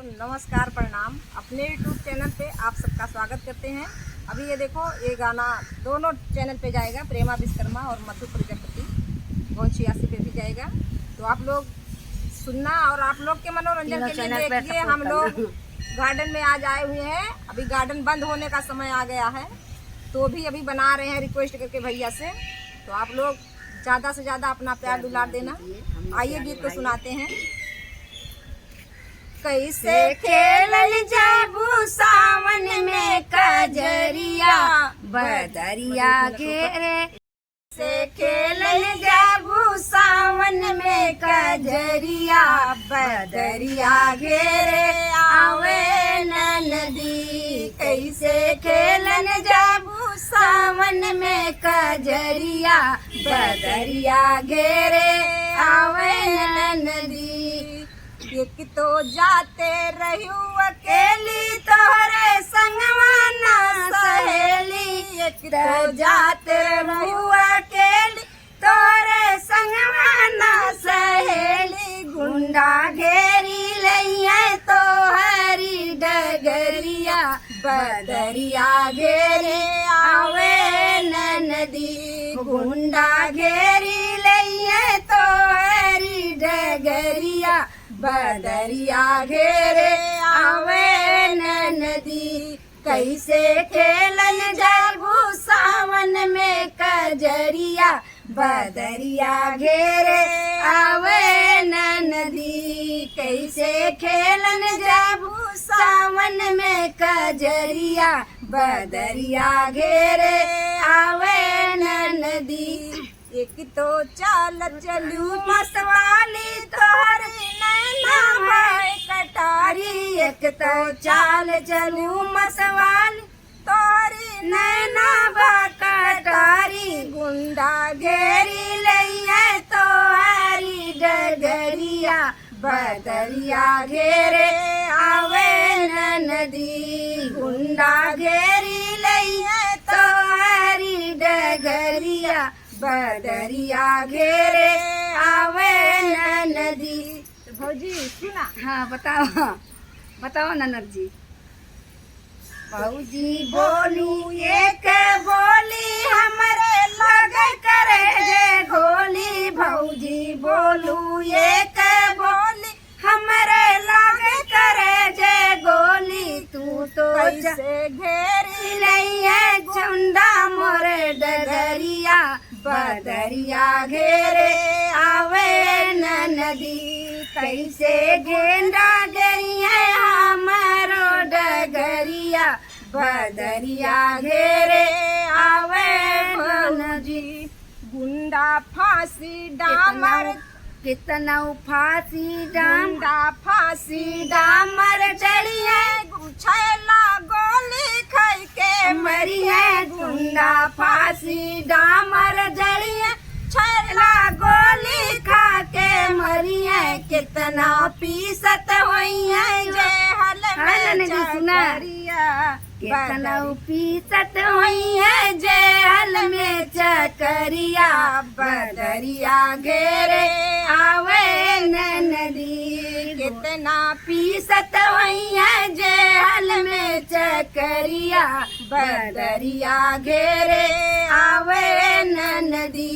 नमस्कार प्रणाम। अपने यूट्यूब चैनल पे आप सबका स्वागत करते हैं। अभी ये देखो, ये गाना दोनों चैनल पे जाएगा, प्रेमा विश्वकर्मा और मधु प्रजापति 86 पे भी जाएगा। तो आप लोग सुनना और आप लोग के मनोरंजन के लिए देखिए। हम लोग गार्डन में आज आए हुए हैं। अभी गार्डन बंद होने का समय आ गया है, तो भी अभी बना रहे हैं रिक्वेस्ट करके भैया से। तो आप लोग ज़्यादा से ज़्यादा अपना प्यार दुलार देना। आइए गीत को सुनाते हैं। कैसे खेलल जाबू सावन में कजरिया बदरिया घेरे, से खेलल जाबू सावन में कजरिया बदरिया घेरे आवे नदी। कैसे खेलन जाबू सावन में कजरिया बदरिया घेरे आवे नदी। एक तो जाते रहू अकेली तोहरे संगवाना सहेली, एक तो जाते रहू अकेली तोहरे संगवाना सहेली। गुंडा घेरी लइया तोहरी डगरिया बदरिया घेरे आवे नदी। गुंडा घेरी लइया तोहरी डगरिया बदरिया घेरे आवे नदी। कैसे खेलन जाबू सावन में कजरिया बदरिया घेरे आवे नदी। कैसे खेलन जाबू सावन में कजरिया बदरिया घेरे आवे नदी। एक तो चाल चलू मसवाली तोहरी नैना भाई कटारी, एक तो चाल चलू मसवाली तोहरी नैना भाई कटारी। गुंडा घेरी लइया तोहरी डगरिया बदरिया घेरे आवे नदी। गुंडा घेरी लइया तोहरी डगरिया बदरिया घेरे आवे नदी। तो भौजी सुना। हाँ बताओ ननद जी। भौजी बोलू एक बोली हमरे लगे करे जे गोली। भौजी बोलू एक बोली हमरे लगे करे जे गोली। तू तो कैसे घेरी लइया चुंडा मोरे डगरिया बदरिया घेरे आवे नदी। कैसे गेंदा गरिया हमारो डगरिया बदरिया घेरे आवे नदी। गुंडा फांसी डामर कितना फांसी गुंडा फांसी डामर चढ़िए छैला गोली खाई के मरिए। गुंडा फांसी डामर जड़िए छैला गोली खा के मरिए। कितना पीसत होइए जे हल में चकरिया, कितना पीसत होइए जे हल में चकरिया बदरिया घेरे आवे नदी। कितना पीसत होइए जे हल में चकरिया बदरिया घेरे आवे नदी।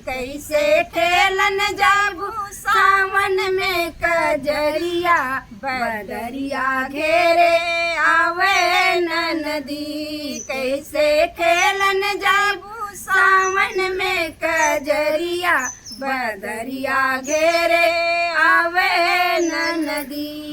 कैसे खेलन जाबू सावन में कजरिया बदरिया घेरे आवे नदी। कैसे खेलन जाबू सावन में कजरिया बदरिया घेरे आवे नदी।